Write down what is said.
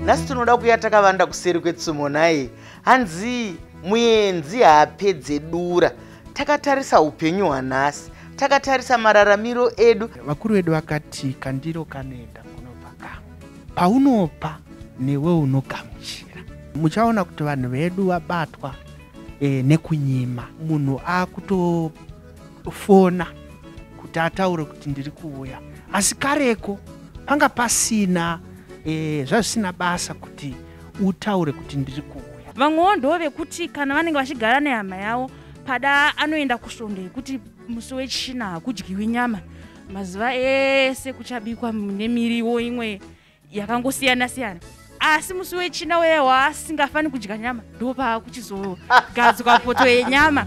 Nhasi tinoda kuya takavanda kuseri kwetsumo naye. Hanzi Muyenzi haapedze dura. Takatarisa upenyu hwanhasi. Takatarisa mararamiro edu. Vakuru vedu vakati kandiro kanoenda kunopa kamwe. Paunopa newe unogamuchira. Muchaona kuti vanhu vedu vabatwa nekunyima. Munhu akutofona kuti ataure kuti ndiri kuuya. Asi kareko panga pasina zvazvisina basa kuti utaure kuti ndiri kuuya. Vamwewo ndovekuti kana vanenge vachigara nehama yavo pada anoenda kusvondo yekuti musi wechina hakudyiwi nyama. Mazuva ese kuchabikwa nemiriwo imwe yakangosiyana siyana. Asi musi wechina wewa asingafani kudya nyama ndopa kuchizogadzwa poto yenyama.